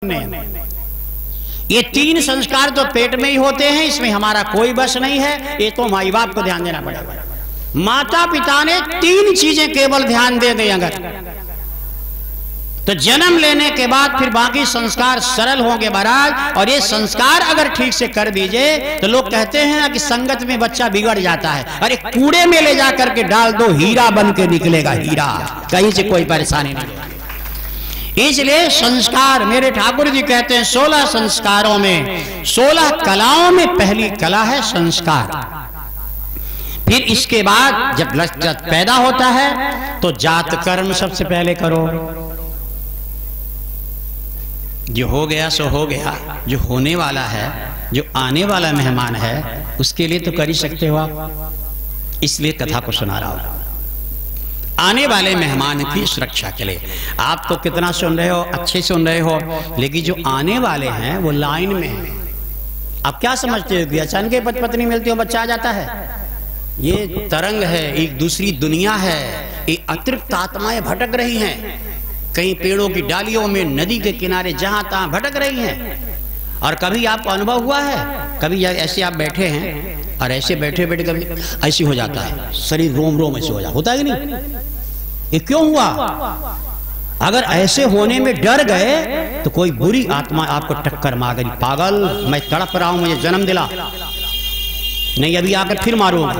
ये तीन संस्कार तो पेट में ही होते हैं, इसमें हमारा कोई बस नहीं है। ये तो माई बाप को ध्यान देना पड़ेगा। माता पिता ने तीन चीजें केवल ध्यान दे दें अगर, तो जन्म लेने के बाद फिर बाकी संस्कार सरल होंगे महाराज। और ये संस्कार अगर ठीक से कर दीजिए तो लोग कहते हैं ना कि संगत में बच्चा बिगड़ जाता है। अरे कूड़े में ले जा करके डाल दो, हीरा बन के निकलेगा हीरा, कहीं से कोई परेशानी नहीं। इसलिए संस्कार, मेरे ठाकुर जी कहते हैं 16 संस्कारों में, 16 कलाओं में पहली कला है संस्कार। फिर इसके बाद जब लज्जत पैदा होता है तो जात कर्म सबसे पहले करो। जो हो गया सो हो गया, जो होने वाला है, जो आने वाला मेहमान है, उसके लिए तो कर ही सकते हो आप। इसलिए कथा को सुना रहा हूं, आने वाले मेहमान की सुरक्षा के लिए। आप तो कितना सुन रहे हो, अच्छे सुन रहे हो, लेकिन जो आने वाले हैं वो लाइन में हैं। आप क्या समझते हो कि अचानक पति पत्नी मिलती हो बच्चा आ जाता है? ये तरंग है, एक दूसरी दुनिया है। ये अतिरिक्त आत्माएं भटक रही हैं, कहीं पेड़ों की डालियों में, नदी के किनारे, जहां तहां भटक रही हैं। और कभी आपको अनुभव हुआ है, कभी ऐसे आप बैठे हैं और ऐसे बैठे बैठे कभी ऐसे हो जाता है, शरीर रोम रोम ऐसे हो जाता, होता है कि नहीं? ये क्यों हुआ? अगर ऐसे होने में डर गए तो कोई बुरी आत्मा आपको टक्कर मार गई, पागल मैं तड़प रहा हूं, मुझे जन्म दिला, नहीं अभी आकर फिर मारूंगा।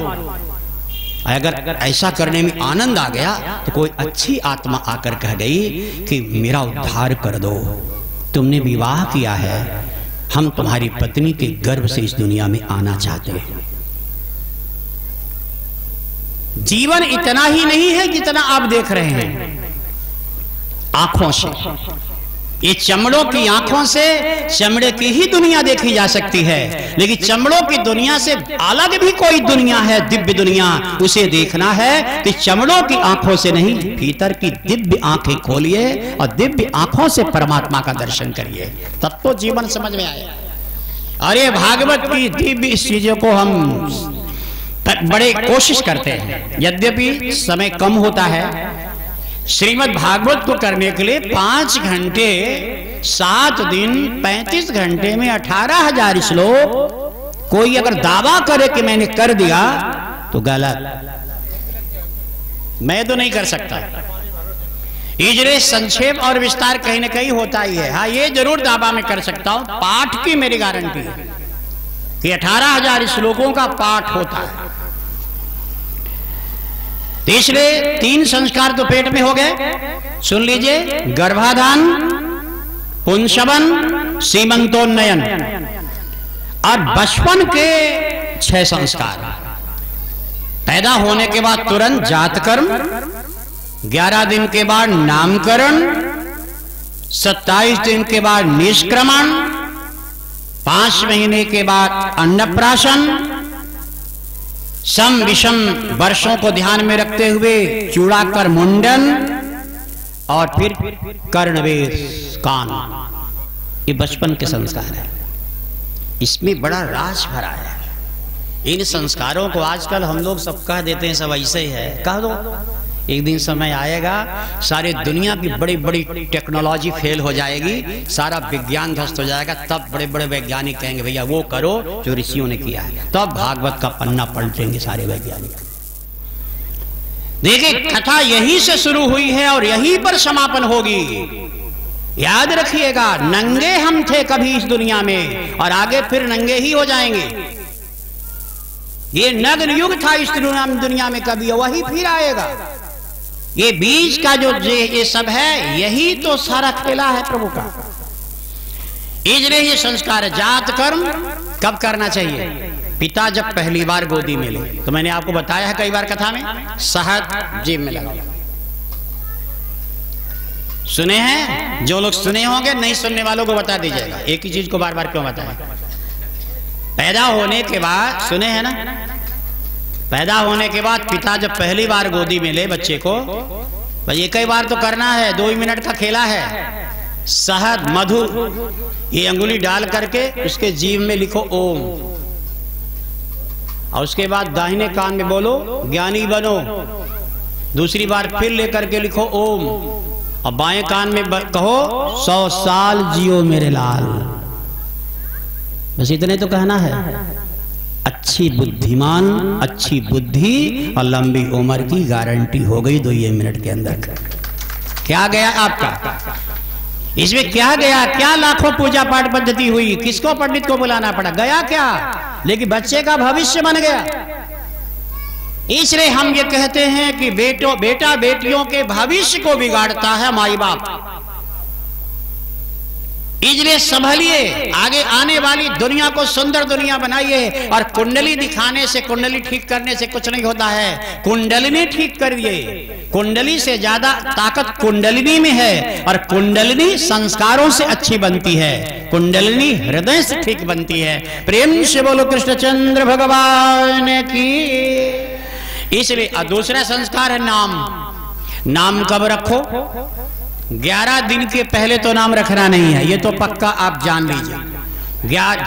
अगर ऐसा करने में आनंद आ गया तो कोई अच्छी आत्मा आकर कह गई कि मेरा उद्धार कर दो, तुमने विवाह किया है, हम तुम्हारी पत्नी के गर्भ से इस दुनिया में आना चाहते हैं। जीवन इतना ही नहीं है जितना आप देख रहे हैं आंखों से। ये चमड़ों की आंखों से चमड़े की ही दुनिया देखी जा सकती है, लेकिन चमड़ों की दुनिया से अलग भी कोई दुनिया है, दिव्य दुनिया, उसे देखना है कि चमड़ों की आंखों से नहीं, भीतर की दिव्य आंखें खोलिए और दिव्य आंखों से परमात्मा का दर्शन करिए, तब तो जीवन समझ में आए। और ये भागवत की दिव्य चीजों को हम बड़े कोशिश करते हैं, यद्यपि समय कम होता है। श्रीमद् भागवत को करने के लिए 5 घंटे 7 दिन 35 घंटे में 18,000 श्लोक। कोई अगर दावा करे कि मैंने कर दिया तो गलत, मैं तो नहीं कर सकता। इसलिए संक्षेप और विस्तार कहीं ना कहीं होता ही है। हाँ, ये जरूर दावा मैं कर सकता हूं, पाठ की मेरी गारंटी है कि 18,000 श्लोकों का पाठ होता है। इसलिए 3 संस्कार तो पेट में हो गए, सुन लीजिए, गर्भाधान, पुंसवन, सीमंतोन्नयन। और बचपन के 6 संस्कार। पैदा होने के बाद तुरंत जातकर्म, 11 दिन के बाद नामकरण, 27 दिन के बाद निष्क्रमण, 5 महीने के बाद अन्नप्राशन, सम विषम वर्षों को ध्यान में रखते हुए चूड़ाकर मुंडन, और फिर कर्णवेद कान। ये बचपन के संस्कार है, इसमें बड़ा राज भरा है। इन संस्कारों को आजकल हम लोग सब कह देते हैं, सब ऐसे ही है, कह दो। एक दिन समय आएगा, सारी दुनिया की बड़ी बड़ी टेक्नोलॉजी फेल हो जाएगी, सारा विज्ञान ध्वस्त हो जाएगा, तब बड़े बड़े वैज्ञानिक कहेंगे भैया वो करो जो ऋषियों ने किया है, तब भागवत का पन्ना पलटेंगे सारे वैज्ञानिक। देखिए, कथा यहीं से शुरू हुई है और यहीं पर समापन होगी। याद रखिएगा, नंगे हम थे कभी इस दुनिया में और आगे फिर नंगे ही हो जाएंगे। ये नग्न युग था इस दुनिया में कभी, वही फिर आएगा। ये बीच का जो ये सब है, यही तो सारा खेला है प्रभु का। इसलिए ये संस्कार, जात कर्म कब करना चाहिए? पिता जब पहली बार गोदी में ले, तो मैंने आपको बताया है कई बार कथा में, शहद जेब में लगाओ। सुने हैं? जो लोग सुने होंगे, नहीं सुनने वालों को बता दीजिएगा, एक ही चीज को बार बार क्यों बताया। पैदा होने के बाद, सुने हैं ना, पैदा होने के बाद पिता जब पहली बार गोदी में ले बच्चे को, भाई एक ही बार तो करना है, 2 मिनट का खेला है। शहद, मधु, ये अंगुली डाल करके उसके जीभ में लिखो ओम, और उसके बाद दाहिने कान में बोलो ज्ञानी बनो। दूसरी बार फिर लेकर के लिखो ओम, और बाएं कान में कहो 100 साल जियो मेरे लाल। बस इतने तो कहना है। अच्छी बुद्धिमान, अच्छी बुद्धि और लंबी उम्र की गारंटी हो गई 2 मिनट के अंदर। क्या गया आपका इसमें? क्या गया? क्या लाखों पूजा पाठ पद्धति हुई, किसको पंडित को बुलाना पड़ा, गया क्या? लेकिन बच्चे का भविष्य बन गया। इसलिए हम ये कहते हैं कि बेटा बेटियों के भविष्य को बिगाड़ता है माई बाप। इसलिए संभलिए, आगे आने वाली दुनिया को सुंदर दुनिया बनाइए। और कुंडली दिखाने से, कुंडली ठीक करने से कुछ नहीं होता है। कुंडलिनी ठीक करिए। कुंडली से ज्यादा ताकत कुंडलिनी में है, और कुंडलिनी संस्कारों से अच्छी बनती है, कुंडलिनी हृदय से ठीक बनती है। प्रेम से बोलो कृष्णचंद्र भगवान की। इसलिए दूसरा संस्कार है नाम। नाम कब रखो? 11 दिन के पहले तो नाम रखना नहीं है, ये तो पक्का आप जान लीजिए।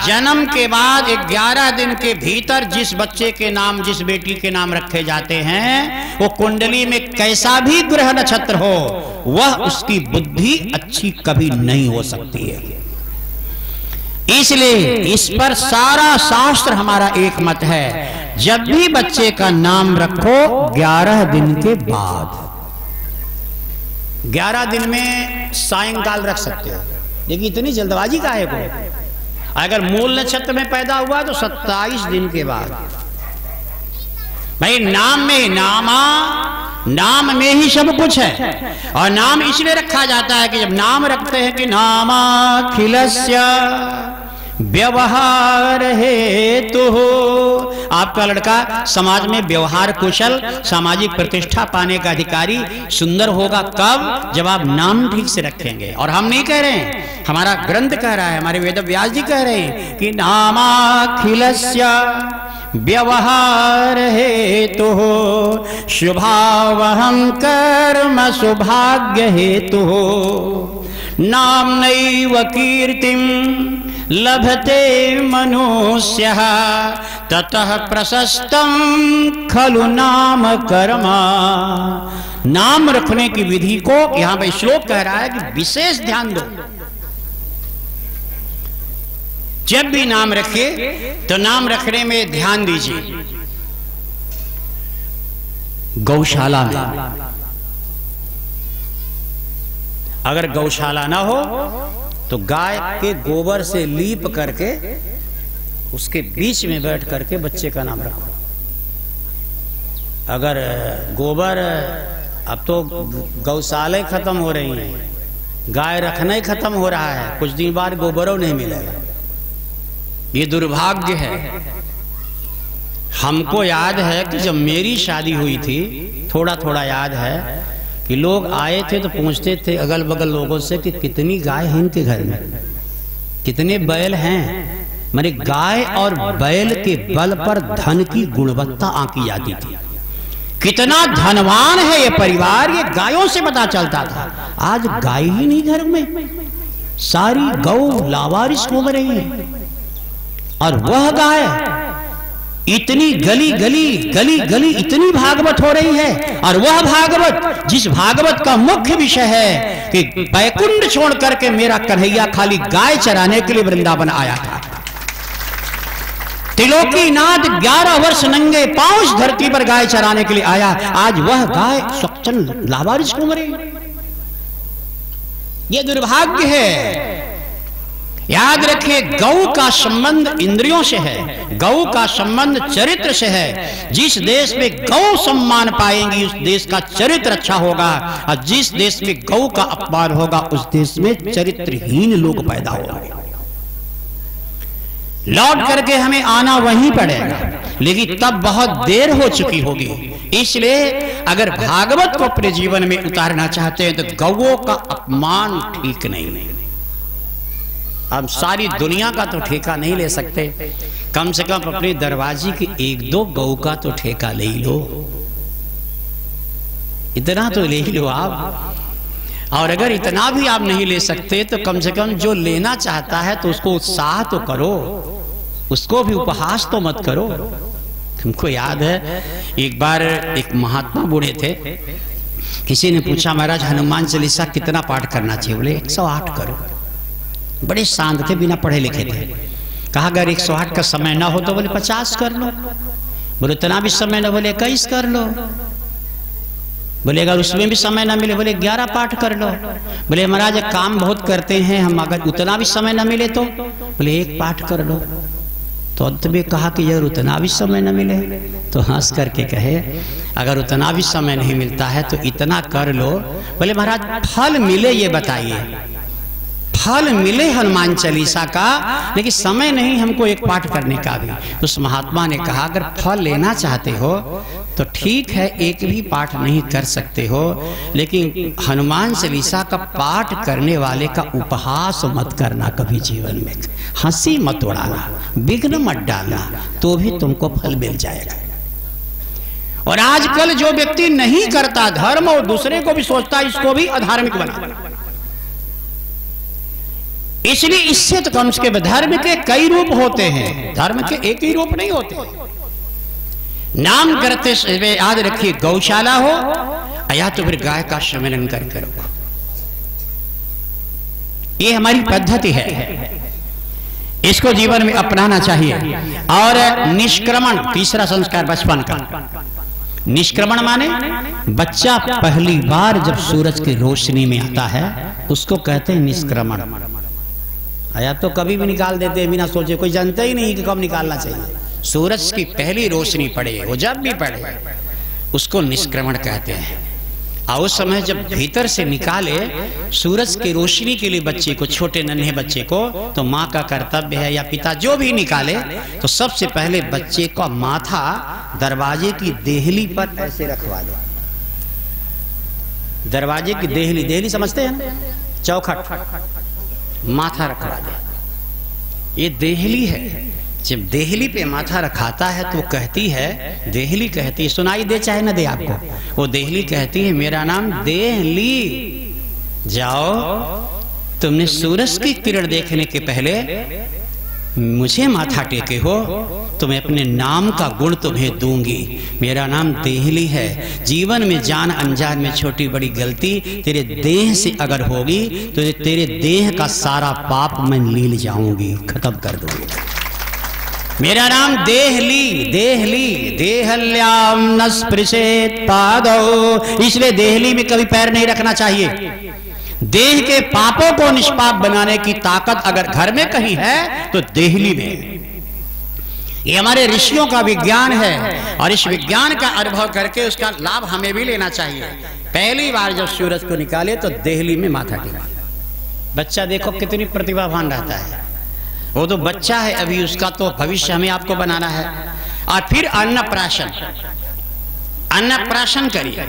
जन्म के बाद 11 दिन के भीतर जिस बच्चे के नाम, जिस बेटी के नाम रखे जाते हैं, वो कुंडली में कैसा भी ग्रह नक्षत्र हो, वह उसकी बुद्धि अच्छी कभी नहीं हो सकती है। इसलिए इस पर सारा शास्त्र हमारा एक मत है, जब भी बच्चे का नाम रखो 11 दिन के बाद। 11 दिन में सायंकाल रख सकते हो, लेकिन इतनी जल्दबाजी का है कोई? अगर मूल नक्षत्र में पैदा हुआ तो 27 दिन के बाद। भाई नाम में नाम में ही सब कुछ है। और नाम इसलिए रखा जाता है कि जब नाम रखते हैं कि नामाखिलस्य व्यवहार हेतु हो, आपका लड़का समाज में व्यवहार कुशल, सामाजिक प्रतिष्ठा पाने का अधिकारी सुंदर होगा। कब? जब आप नाम ठीक से रखेंगे। और हम नहीं कह रहे हैं, हमारा ग्रंथ कह रहा है, हमारे वेद व्यास जी कह रहे हैं कि नामाखिलस्य व्यवहार हेतु हो, शुभावहं कर्म सौभाग्य हेतु हो, नाम नैव कीर्तिम लभते मनुष्यः ततः प्रशस्तं खलु नाम कर्म। नाम रखने की विधि को यहां पे श्लोक कह रहा है कि विशेष ध्यान दो। जब भी नाम रखे तो नाम रखने में ध्यान दीजिए। गौशाला में अगर गौशाला ना हो तो गाय के गोबर से लीप करके उसके बीच में बैठ करके बच्चे का नाम रखो। अगर गोबर, अब तो गौशाला खत्म हो रही हैं, गाय रखना ही खत्म हो रहा है, कुछ दिन बाद गोबरों नहीं मिलेगा। ये दुर्भाग्य है। हमको याद है कि जब मेरी शादी हुई थी, थोड़ा थोड़ा याद है कि लोग आए थे तो पूछते थे अगल बगल लोगों से कि कितनी गाय हैं इनके घर में, कितने बैल हैं। मेरे गाय और बैल के बल पर धन की गुणवत्ता आंकी जाती थी। कितना धनवान है ये परिवार, ये गायों से पता चलता था। आज गाय ही नहीं घर में, सारी गौ लावारिस हो रही है। और वह गाय इतनी गली गली इतनी भागवत हो रही है। और वह भागवत, जिस भागवत का मुख्य विषय है कि बैकुंठ छोड़ करके मेरा कन्हैया खाली गाय चराने के लिए वृंदावन आया था। त्रिलोकीनाथ 11 वर्ष नंगे पांव इस धरती पर गाय चराने के लिए आया। आज वह गाय स्वच्छंद लावारिस घूम रही। यह दुर्भाग्य है। याद रखिए, गौ का संबंध इंद्रियों से है, गौ का संबंध चरित्र से है। जिस देश में गौ सम्मान पाएंगी उस देश का चरित्र अच्छा होगा, और जिस देश में गौ का अपमान होगा उस देश में चरित्रहीन लोग पैदा होंगे। लौट करके हमें आना वहीं पड़ेगा, लेकिन तब बहुत देर हो चुकी होगी। इसलिए अगर भागवत को अपने जीवन में उतारना चाहते हैं तो गौओं का अपमान ठीक नहीं। अब सारी दुनिया का तो ठेका नहीं ले सकते, कम से कम अपने दरवाजे की 1-2 गौ का तो ठेका ले लो, इतना तो ले लो आप। और अगर इतना भी आप नहीं ले सकते तो कम से कम जो लेना चाहता है तो उसको उत्साह तो करो, उसको भी उपहास तो मत करो। हमको याद है एक बार एक महात्मा बूढ़े थे, किसी ने पूछा महाराज हनुमान चालीसा कितना पाठ करना चाहिए? बोले 108 करो। बड़े शांत थे, बिना पढ़े लिखे थे। कहा अगर 108 का समय ना हो तो बोले 50 कर लो। बोले उतना भी समय ना, बोले 21 कर लो। बोले अगर उसमें भी समय ना मिले, बोले 11 पाठ कर लो। बोले महाराज काम बहुत करते हैं हम, अगर उतना भी समय ना मिले तो? बोले 1 पाठ कर लो। तो अंत में कहा कि अगर उतना भी समय न मिले, तो हंस करके कहे अगर उतना भी समय नहीं मिलता है तो इतना कर लो। बोले महाराज फल मिले ये बताइए, फल मिले हनुमान चालीसा का, लेकिन समय नहीं हमको 1 पाठ करने का भी। उस महात्मा ने कहा अगर फल लेना चाहते हो तो ठीक है, 1 भी पाठ नहीं कर सकते हो, लेकिन हनुमान चालीसा का पाठ करने वाले का उपहास मत करना कभी जीवन में, हंसी मत उड़ाना, विघ्न मत डालना, तो भी तुमको फल मिल जाएगा। और आजकल जो व्यक्ति नहीं करता धर्म और दूसरे को भी सोचता इसको भी अधार्मिक बना, इसलिए इससे तो कम से कम धर्म के कई रूप होते हैं, धर्म के एक ही रूप नहीं होते। नाम करते हुए याद रखिए गौशाला हो या तो फिर गाय का सम्मेलन करके रखो, ये हमारी पद्धति है, इसको जीवन में अपनाना चाहिए। और निष्क्रमण, तीसरा संस्कार बचपन का। निष्क्रमण माने बच्चा पहली बार जब सूरज की रोशनी में आता है उसको कहते हैं निष्क्रमण। या तो कभी भी निकाल देते हैं बिना सोचे, कोई जानता ही नहीं कि कब निकालना चाहिए। सूरज की पहली रोशनी पड़े, वो जब भी पड़े उसको निष्क्रमण कहते हैं। और उस समय जब भीतर से निकाले सूरज की रोशनी के लिए बच्चे को, छोटे नन्हे बच्चे को, तो माँ का कर्तव्य है या पिता जो भी निकाले तो सबसे पहले बच्चे का माथा दरवाजे की देहली पर ऐसे रखवा दे। दरवाजे की देहली, देहली समझते हैं ना, चौखट, माथा रखवा दे, ये देहली है। जब देहली पे माथा रखाता है तो कहती है, देहली कहती है, सुनाई दे चाहे ना दे आपको, वो देहली कहती है मेरा नाम देहली, जाओ तुमने सूरज की किरण देखने के पहले मुझे माथा टेके हो तो मैं अपने नाम का गुण तुम्हें दूंगी, मेरा नाम देहली है। जीवन में जान अनजान में छोटी बड़ी गलती तेरे देह से अगर होगी तो तेरे देह का सारा पाप मैं लील जाऊंगी, खत्म कर दूंगी। मेरा नाम देहली, देहली देहल्याम न स्पृशेत पादौ, इसलिए देहली में कभी पैर नहीं रखना चाहिए। देह के पापों को निष्पाप बनाने की ताकत अगर घर में कहीं है तो देहली में। ये हमारे ऋषियों का विज्ञान है और इस विज्ञान का अनुभव करके उसका लाभ हमें भी लेना चाहिए। पहली बार जब सूरज को निकाले तो देहली में माथा टेका। बच्चा देखो कितनी प्रतिभावान रहता है, वो तो बच्चा है अभी, उसका तो भविष्य हमें आपको बनाना है। और फिर अन्नप्राशन, अन्नप्राशन करिए।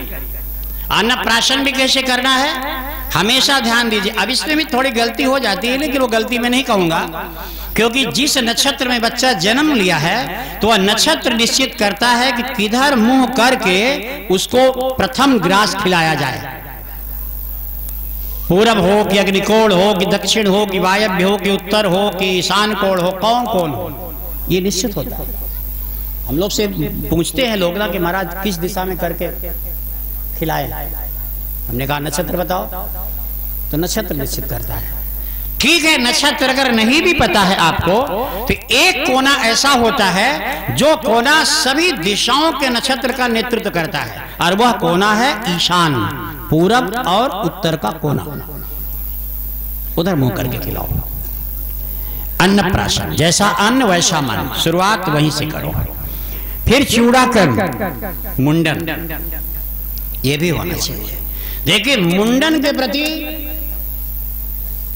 अन्नप्राशन भी कैसे करना है हमेशा ध्यान दीजिए। अब इसमें भी थोड़ी गलती हो जाती है, लेकिन वो गलती मैं नहीं कहूंगा, क्योंकि जिस नक्षत्र में बच्चा जन्म लिया है तो वह नक्षत्र निश्चित करता है कि किधर मुंह करके उसको प्रथम ग्रास खिलाया जाए। पूरब हो कि अग्निकोण हो कि दक्षिण हो कि वायव्य हो कि उत्तर हो कि ईशान कोण हो, कौन कौन हो, ये निश्चित होता है। हम लोग से पूछते हैं लोग ना कि महाराज किस दिशा में करके खिलाए, हमने कहा नक्षत्र बताओ, तो नक्षत्र निश्चित करता है। ठीक है, नक्षत्र अगर नहीं भी पता है आपको तो एक कोना ऐसा होता है जो कोना सभी दिशाओं के नक्षत्र का नेतृत्व करता है, और वह कोना है ईशान, पूरब और उत्तर का कोना, उधर मुंह करके खिलाओ। अन्नप्राशन, जैसा अन्न वैसा मन, शुरुआत वहीं से करो। फिर चूड़ाकरण, मुंडन, ये भी होना चाहिए। देखिए मुंडन के प्रति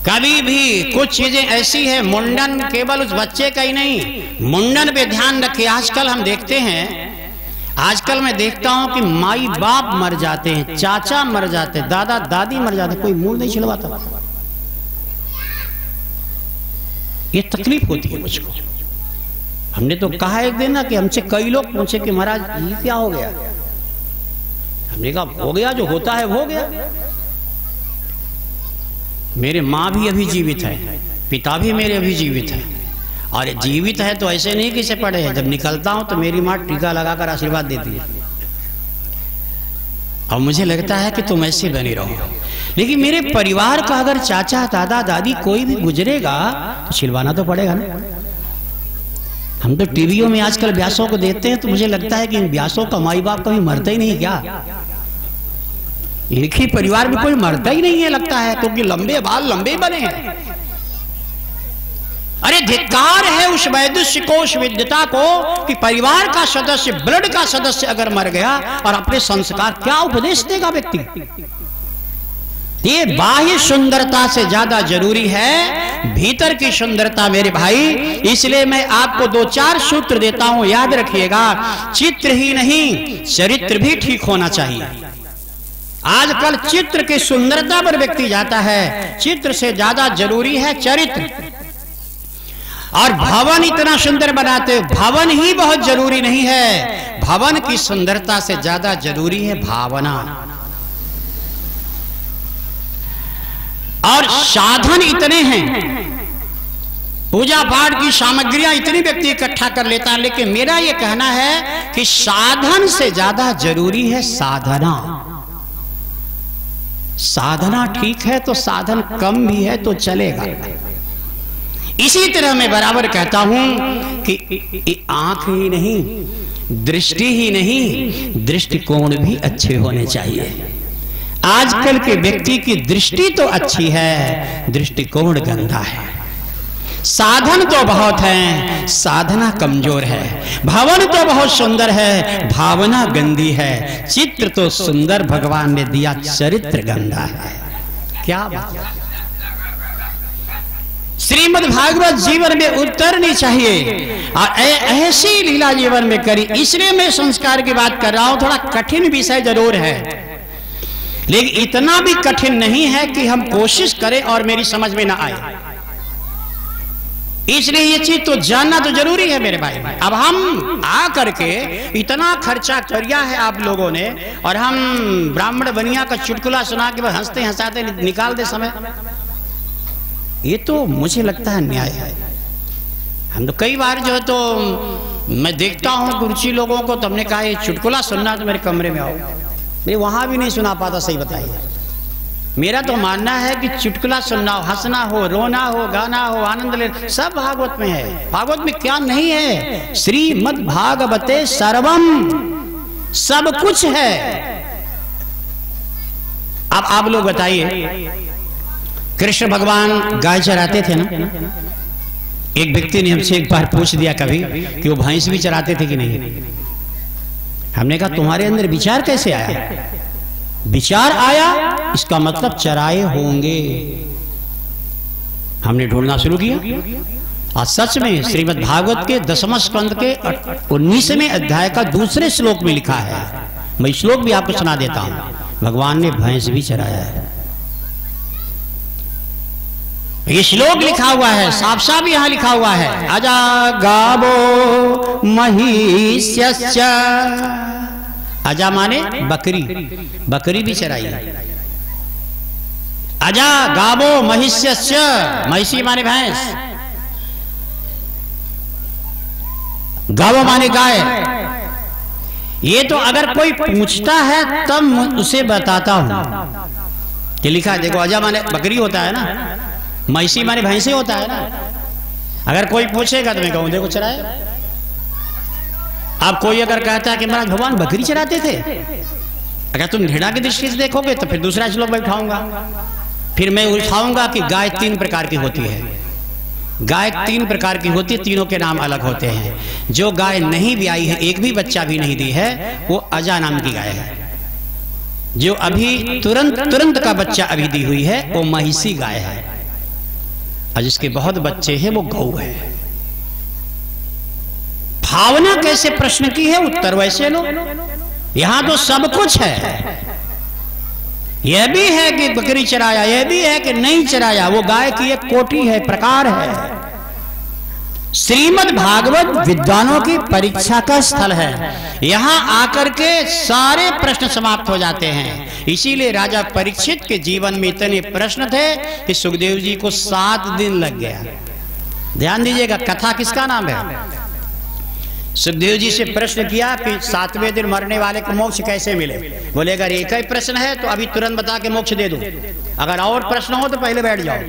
कभी भी कुछ चीजें ऐसी है, मुंडन केवल उस बच्चे का ही नहीं, मुंडन पे ध्यान रखिए। आजकल हम देखते हैं, आजकल मैं देखता हूं कि माई बाप मर जाते हैं, चाचा मर जाते हैं, दादा दादी मर जाते हैं, कोई मूल नहीं छिलवाता। ये तकलीफ होती है मुझको। हमने तो कहा एक दिन ना कि हमसे कई लोग पूछे कि महाराज ये क्या हो गया, हमने कहा हो गया, जो होता है हो गया। मेरे माँ भी अभी जीवित है, पिता भी मेरे अभी जीवित है, और जीवित है तो ऐसे नहीं किसे पड़े हैं। जब निकलता हूं तो मेरी माँ टीका लगाकर आशीर्वाद देती है। और मुझे लगता है कि तुम ऐसे बने रहो, लेकिन मेरे परिवार का अगर चाचा दादा दादी कोई भी गुजरेगा तो छिलवाना तो पड़ेगा ना। हम तो टीवियों में आजकल व्यासों को देखते हैं तो मुझे लगता है कि इन व्यासों का माई बाप कभी मरता ही नहीं क्या? एक ही परिवार में कोई मरता ही नहीं है लगता है, क्योंकि लंबे बाल लंबे बने हैं। अरे धिक्कार है उस वैदुष्य को, उस विद्यता को कि परिवार का सदस्य, ब्लड का सदस्य अगर मर गया और अपने संस्कार, क्या उपदेश देगा व्यक्ति? ये बाह्य सुंदरता से ज्यादा जरूरी है भीतर की सुंदरता मेरे भाई। इसलिए मैं आपको 2-4 सूत्र देता हूं, याद रखिएगा। चित्र ही नहीं, चरित्र भी ठीक होना चाहिए। आजकल चित्र की सुंदरता पर व्यक्ति जाता है, चित्र से ज्यादा जरूरी है चरित्र। और भवन इतना सुंदर बनाते, भवन ही बहुत जरूरी नहीं है, भवन की सुंदरता से ज्यादा जरूरी है भावना। और साधन इतने हैं, पूजा पाठ की सामग्रियां इतनी व्यक्ति इकट्ठा कर लेता है, लेकिन मेरा यह कहना है कि साधन से ज्यादा जरूरी है साधना। साधना ठीक है तो साधन कम भी है तो चलेगा। इसी तरह मैं बराबर कहता हूं कि आंख ही नहीं, दृष्टि ही नहीं, दृष्टिकोण भी अच्छे होने चाहिए। आजकल के व्यक्ति की दृष्टि तो अच्छी है, दृष्टिकोण गंदा है। साधन तो बहुत है, साधना कमजोर है। भवन तो बहुत सुंदर है, भावना गंदी है। चित्र तो सुंदर भगवान ने दिया, चरित्र गंदा है। क्या बात? श्रीमद् भागवत जीवन में उतरनी चाहिए और ऐसी लीला जीवन में करी। इसलिए मैं संस्कार की बात कर रहा हूं। थोड़ा कठिन विषय जरूर है, लेकिन इतना भी कठिन नहीं है कि हम कोशिश करें और मेरी समझ में ना आए। इसलिए ये चीज तो जानना तो जरूरी है मेरे भाई। अब हम आ करके इतना खर्चा किया है आप लोगों ने, और हम ब्राह्मण बनिया का चुटकुला सुना के हंसते हंसाते निकाल दे समय, ये तो मुझे लगता है न्याय है। हम तो कई बार जो है तो मैं देखता हूं गुरुजी लोगों को, तो हमने कहा ये चुटकुला सुनना तो मेरे कमरे में आओ। मैं वहां भी नहीं सुना पाता, सही बताइए। मेरा तो मानना है कि चुटकुला सुनना हो, हंसना हो, रोना हो, गाना हो, आनंद ले, सब भागवत में है। भागवत में क्या नहीं है? श्रीमद् भागवते सर्वम, सब कुछ है। अब आप लोग बताइए, कृष्ण भगवान गाय चराते थे ना? एक व्यक्ति ने हमसे एक बार पूछ दिया कभी कि वो भैंस भी चराते थे कि नहीं। हमने कहा तुम्हारे अंदर विचार कैसे आया? विचार आया इसका मतलब चराए होंगे। हमने ढूंढना शुरू किया और सच में श्रीमद् भागवत के 10वें स्कंद के 19वें अध्याय का दूसरे श्लोक में लिखा है। मैं श्लोक भी आपको सुना देता हूं। भगवान ने भैंस भी चराया है, ये श्लोक लिखा हुआ है, साफ साफ यहां लिखा हुआ है। अजा गावो महिष्यश्च, अजा माने बकरी, बकरी भी चराई। अजा गावो महिष्यश्च, महिषी माने भैंस, गावो माने गाय। ये तो अगर कोई पूछता है तब उसे बताता हूं कि लिखा है। देखो अजा माने बकरी होता है ना, महिषी माने भैंसे होता है ना। अगर कोई पूछेगा तो मैं कहूं देखो चराए। अब कोई अगर कहता है कि महाराज भगवान बकरी चराते थे, अगर तुम घृणा की दृष्टि से देखोगे तो फिर दूसरा श्लोक मैं उठाऊंगा। फिर मैं उठाऊंगा कि गाय 3 प्रकार की होती है। गाय 3 प्रकार की होती है, तीनों के नाम अलग होते हैं। जो गाय नहीं ब्याई है, एक भी बच्चा भी नहीं दी है, वो अजा नाम की गाय है। जो अभी तुरंत का बच्चा अभी दी हुई है वो महिषी गाय है, और जिसके बहुत बच्चे हैं वो गौ है। भावना कैसे प्रश्न की है, उत्तर वैसे लो। यहां तो सब कुछ है। यह भी है कि बकरी चराया, यह भी है कि नहीं चराया, वो गाय की एक कोटि है, प्रकार है। श्रीमद् भागवत विद्वानों की परीक्षा का स्थल है। यहां आकर के सारे प्रश्न समाप्त हो जाते हैं। इसीलिए राजा परीक्षित के जीवन में इतने प्रश्न थे कि सुखदेव जी को 7 दिन लग गया। ध्यान दीजिएगा, कथा किसका नाम है? सुखदेव जी से प्रश्न किया कि 7वें दिन मरने वाले को मोक्ष कैसे मिले। बोले अगर एक ही प्रश्न है तो अभी तुरंत बता के मोक्ष दे दो, अगर और प्रश्न हो तो पहले बैठ जाओ।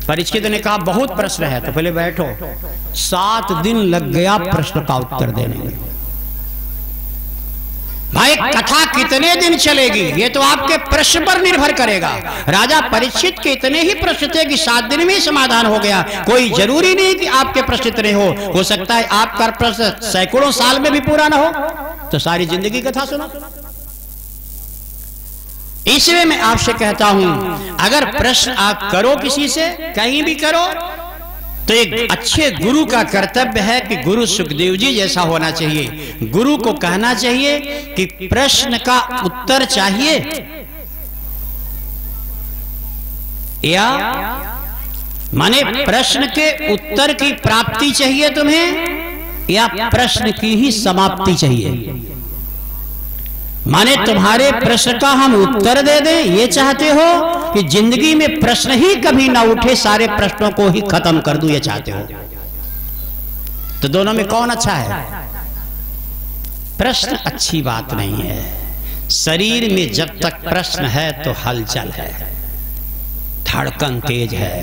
परीक्षित ने कहा बहुत प्रश्न है, तो पहले बैठो। 7 दिन लग गया प्रश्न का उत्तर देने में। भाई कथा कितने दिन चलेगी ये तो आपके प्रश्न पर निर्भर करेगा। राजा परीक्षित के इतने ही प्रश्न थे कि 7 दिन में समाधान हो गया। कोई जरूरी नहीं कि आपके प्रश्न इतने हो सकता है आपका प्रश्न सैकड़ों साल में भी पूरा ना हो, तो सारी जिंदगी कथा सुनो। इसलिए मैं आपसे कहता हूं अगर प्रश्न आप करो किसी से, कहीं भी करो, तो एक अच्छे गुरु का कर्तव्य है कि गुरु सुखदेव जी जैसा होना चाहिए। गुरु को कहना चाहिए कि प्रश्न का उत्तर चाहिए या माने प्रश्न के उत्तर की प्राप्ति चाहिए तुम्हें, या प्रश्न की ही समाप्ति चाहिए। माने तुम्हारे प्रश्न का हम उत्तर दे दें ये चाहते हो कि जिंदगी में प्रश्न ही कभी ना उठे, सारे प्रश्नों को ही खत्म कर दूं ये चाहते हो? तो दोनों में कौन अच्छा है? प्रश्न अच्छी बात नहीं है। शरीर में जब तक प्रश्न है तो हलचल है, धड़कन तेज है।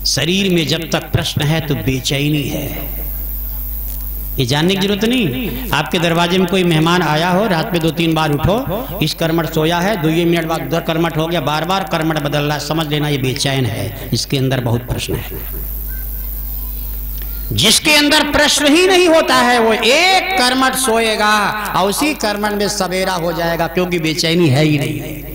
शरीर में जब तक प्रश्न है तो बेचैनी है। ये जानने की जरूरत नहीं। आपके दरवाजे में कोई मेहमान आया हो, रात में 2-3 बार उठो, इस कर्मठ सोया है, 2 मिनट बाद उधर कर्मठ हो गया, बार बार कर्मठ बदल रहा है, समझ लेना ये बेचैन है, इसके अंदर बहुत प्रश्न है। जिसके अंदर प्रश्न ही नहीं होता है वो एक कर्मठ सोएगा और उसी कर्मठ में सवेरा हो जाएगा, क्योंकि बेचैनी है ही नहीं।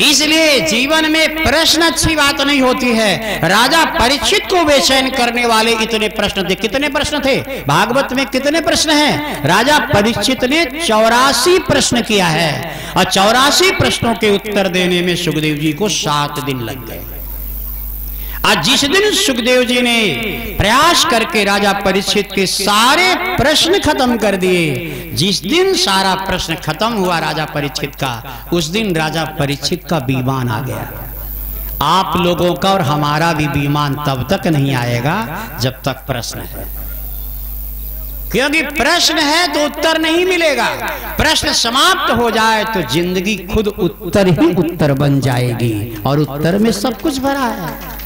इसलिए जीवन में प्रश्न अच्छी बात नहीं होती है। राजा परीक्षित को बेचैन करने वाले इतने प्रश्न थे। कितने प्रश्न थे भागवत में? कितने प्रश्न हैं? राजा परीक्षित ने 84 प्रश्न किया है और 84 प्रश्नों के उत्तर देने में सुखदेव जी को 7 दिन लग गए। आज जिस दिन सुखदेव जी ने प्रयास करके राजा परीक्षित के सारे प्रश्न खत्म कर दिए, जिस दिन सारा प्रश्न खत्म हुआ राजा परीक्षित का, उस दिन राजा परीक्षित का विमान आ गया। आप लोगों का और हमारा भी विमान तब तक नहीं आएगा जब तक प्रश्न है, क्योंकि प्रश्न है तो उत्तर नहीं मिलेगा। प्रश्न समाप्त हो जाए तो जिंदगी खुद उत्तर ही उत्तर बन जाएगी, और उत्तर में सब कुछ भरा है।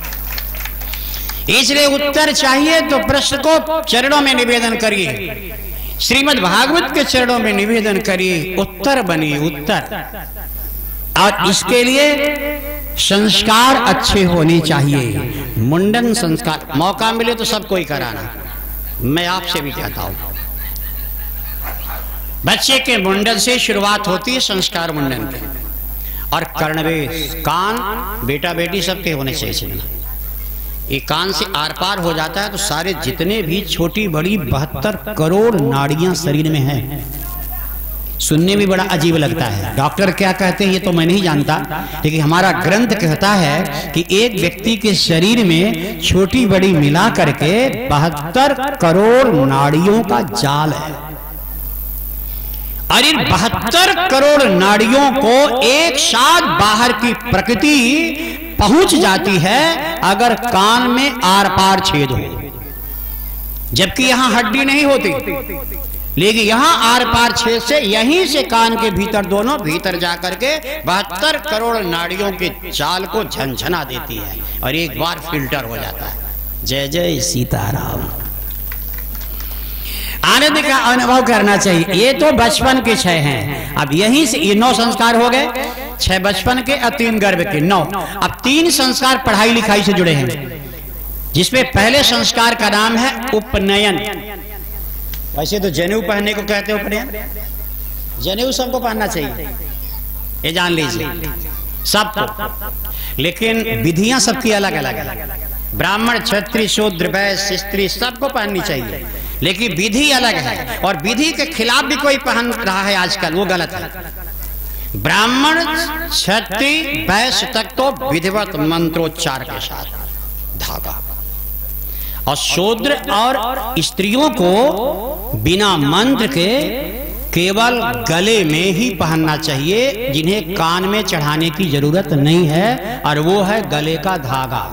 इसलिए उत्तर चाहिए तो प्रश्न को चरणों में निवेदन करिए, श्रीमद् भागवत के चरणों में निवेदन करिए, उत्तर बनिए उत्तर। और इसके लिए संस्कार अच्छे होने चाहिए। मुंडन संस्कार मौका मिले तो सब कोई कराना। मैं आपसे भी कहता हूं, बच्चे के मुंडन से शुरुआत होती है, संस्कार मुंडन के। और कर्णवेश, कान बेटा बेटी सबके होने चाहिए। ये कान से आर पार हो जाता है तो सारे जितने भी छोटी बड़ी 72 करोड़ नाड़ियां शरीर में हैं। सुनने में बड़ा अजीब लगता है, डॉक्टर क्या कहते हैं ये तो मैं नहीं जानता, लेकिन हमारा ग्रंथ कहता है कि एक व्यक्ति के शरीर में छोटी बड़ी मिला करके 72 करोड़ नाड़ियों का जाल है। और इन 72 करोड़ नाड़ियों को एक साथ बाहर की प्रकृति पहुंच जाती है अगर कान में आर पार छेद हो, जबकि यहां हड्डी नहीं होती, लेकिन यहां आर पार छेद से यहीं से कान के भीतर दोनों भीतर जाकर के 72 करोड़ नाड़ियों के जाल को झनझना देती है और एक बार फिल्टर हो जाता है। जय जय सीताराम। आनंद का अनुभव करना चाहिए। ये तो बचपन के 6 हैं। अब यहीं से ये 9 संस्कार हो गए, 6 बचपन के और 3 गर्भ के, 9। अब 3 संस्कार पढ़ाई लिखाई से जुड़े हैं, जिसमें पहले संस्कार का नाम है उपनयन। वैसे तो जनेऊ पहनने को कहते हैं उपनयन, जनेऊ सबको पहनना चाहिए, ये जान लीजिए सबको, लेकिन विधियां सबकी अलग अलग है। ब्राह्मण क्षत्रिय शूद्र वैश्य स्त्री सबको पहननी चाहिए, लेकिन विधि अलग है। और विधि के खिलाफ भी कोई पहन रहा है आजकल, वो गलत है। ब्राह्मण क्षत्रिय वैश्य तक तो विधिवत मंत्रोच्चार के साथ धागा, और शूद्र और स्त्रियों को बिना मंत्र के केवल गले में ही पहनना चाहिए, जिन्हें कान में चढ़ाने की जरूरत नहीं है, और वो है गले का धागा।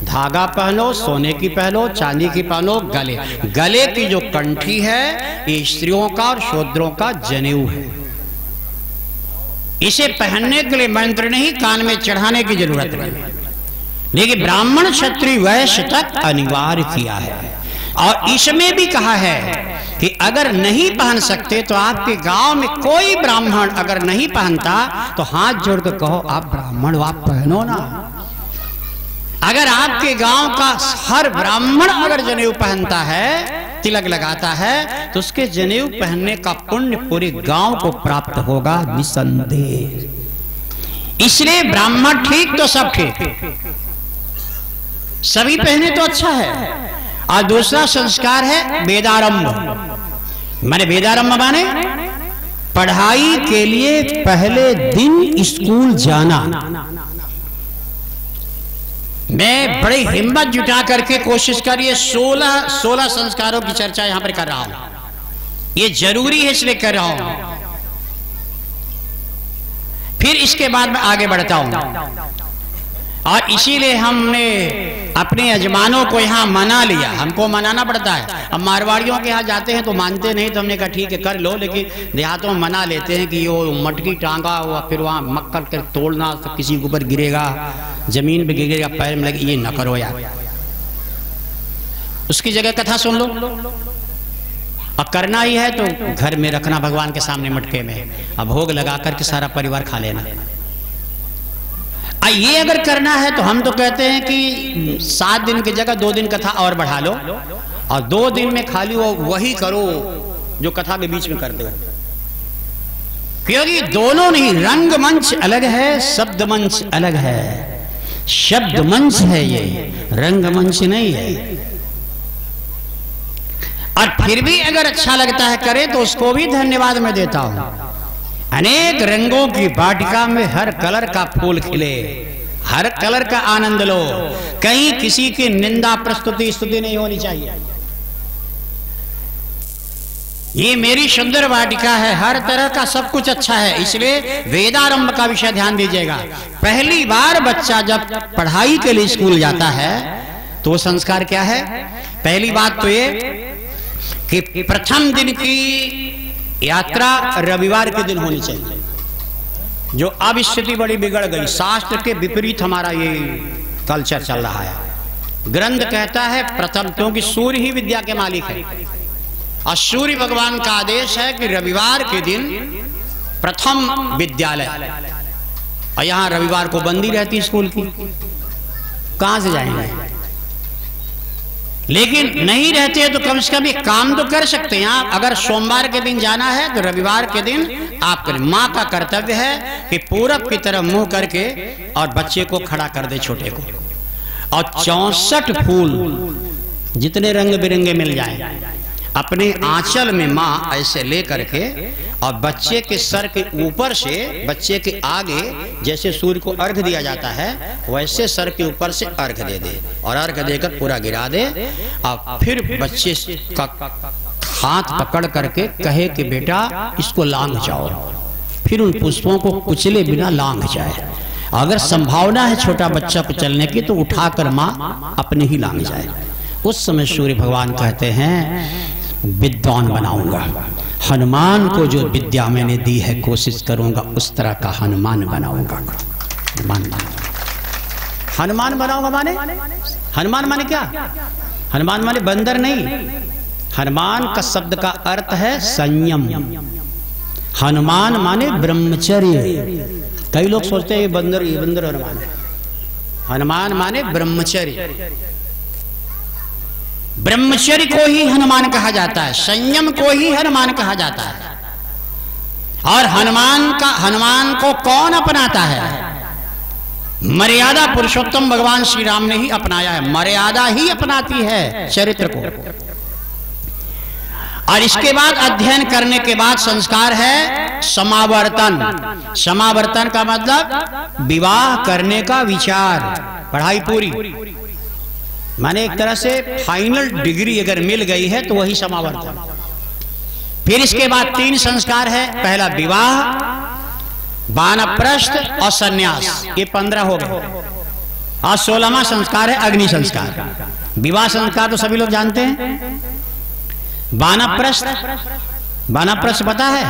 धागा पहनो, सोने की पहनो, चांदी की पहनो, गले गले की जो कंठी है ये स्त्रियों का और शूद्रों का जनेऊ है। इसे पहनने के लिए मंत्र नहीं, कान में चढ़ाने की जरूरत नहीं, लेकिन ब्राह्मण क्षत्रिय वैश्य तक अनिवार्य किया है। और इसमें भी कहा है कि अगर नहीं पहन सकते तो आपके गांव में कोई ब्राह्मण अगर नहीं पहनता तो हाथ जोड़कर कहो आप ब्राह्मण, आप पहनो ना। अगर आपके गांव का हर ब्राह्मण अगर जनेऊ पहनता है, तिलक लगाता है, तो उसके जनेऊ पहनने का पुण्य पूरे गांव को प्राप्त होगा निसंदेह। इसलिए ब्राह्मण ठीक तो सब ठीक, सभी पहने तो अच्छा है। और दूसरा संस्कार है वेदारंभ। माने वेदारंभ माने पढ़ाई के लिए पहले दिन स्कूल जाना। मैं बड़ी हिम्मत जुटा करके कोशिश करिए 16 संस्कारों की चर्चा यहां पर कर रहा हूं। ये जरूरी है इसलिए कर रहा हूं। फिर इसके बाद मैं आगे बढ़ता हूं और इसीलिए हमने अपने यजमानों को यहाँ मना लिया। हमको मनाना पड़ता है। अब मारवाड़ियों के यहाँ जाते हैं तो मानते नहीं, तो हमने कहा ठीक है कर लो, लेकिन देहातों में मना लेते हैं कि वो मटकी टांगा हुआ फिर वहाँ मक्कर के तोड़ना, तो किसी के ऊपर गिरेगा, जमीन पे गिरेगा, पैर में लगे, ये न करो यार। उसकी जगह कथा सुन लो, और करना ही है तो घर में रखना भगवान के सामने मटके में, अब भोग लगा करके सारा परिवार खा लेना। ये अगर करना है तो हम तो कहते हैं कि 7 दिन की जगह 2 दिन कथा और बढ़ा लो, और 2 दिन में खाली वो वही करो जो कथा के बीच में करते हो। क्योंकि दोनों नहीं, रंगमंच अलग है, शब्द मंच अलग है। शब्द मंच है ये, रंगमंच नहीं है। और फिर भी अगर अच्छा लगता है करे तो उसको भी धन्यवाद मैं देता हूं। अनेक रंगों की वाटिका में हर कलर का फूल खिले, हर कलर का आनंद लो। कहीं किसी की निंदा प्रस्तुति स्तुति नहीं होनी चाहिए। ये मेरी सुंदर वाटिका है, हर तरह का सब कुछ अच्छा है। इसलिए वेदारंभ का विषय ध्यान दीजिएगा। पहली बार बच्चा जब पढ़ाई के लिए स्कूल जाता है तो वो संस्कार क्या है? पहली बात तो ये कि प्रथम दिन की यात्रा रविवार के दिन होनी चाहिए। जो अब स्थिति बड़ी बिगड़ गई, शास्त्र के विपरीत हमारा ये कल्चर चल रहा है। ग्रंथ कहता है प्रथम, क्योंकि सूर्य ही विद्या के मालिक है और सूर्य भगवान का आदेश है कि रविवार के दिन प्रथम विद्यालय। और यहां रविवार को बंदी रहती स्कूल की, कहां से जाएंगे? लेकिन नहीं रहते हैं तो कम से कम एक काम तो कर सकते हैं आप। अगर सोमवार के दिन जाना है तो रविवार के दिन आप करें। माँ का कर्तव्य है कि पूरब की तरफ मुंह करके और बच्चे को खड़ा कर दे, छोटे को, और 64 फूल जितने रंग बिरंगे मिल जाए अपने आंचल में माँ ऐसे ले करके, और बच्चे के सर के ऊपर से बच्चे के आगे जैसे सूर्य को अर्घ दिया जाता है वैसे सर के ऊपर से अर्घ दे दे, और अर्घ देकर पूरा गिरा दे, और फिर बच्चे का हाथ पकड़ करके कहे कि बेटा इसको लांघ जाओ। फिर उन पुष्पों को कुचले बिना लांघ जाए। अगर संभावना है छोटा बच्चा को चलने की तो उठाकर माँ अपने ही लांघ जाए। उस समय सूर्य भगवान कहते हैं विद्वान बनाऊंगा। हनुमान को जो विद्या मैंने दी है कोशिश करूंगा उस तरह का हनुमान बनाऊंगा। हनुमान बनाऊंगा माने, हनुमान माने क्या? हनुमान माने बंदर नहीं। हनुमान का शब्द का अर्थ है संयम। हनुमान माने ब्रह्मचर्य। कई लोग सोचते हैं ये बंदर हनुमान है। हनुमान माने ब्रह्मचर्य। ब्रह्मचर्य को ही हनुमान कहा जाता है, संयम को ही हनुमान कहा जाता है। और हनुमान को कौन अपनाता है? मर्यादा पुरुषोत्तम भगवान श्री राम ने ही अपनाया है। मर्यादा ही अपनाती है चरित्र को। और इसके बाद अध्ययन करने के बाद संस्कार है समावर्तन। समावर्तन का मतलब विवाह करने का विचार। पढ़ाई पूरी माने एक तरह से फाइनल डिग्री अगर मिल गई है तो वही समावर्तन। फिर इसके बाद 3 संस्कार है। पहला विवाह, वानप्रस्थ और सन्यास। ये 15 हो गए। और 16वां संस्कार है अग्नि संस्कार। विवाह संस्कार तो सभी लोग जानते हैं। वानप्रस्थ पता है?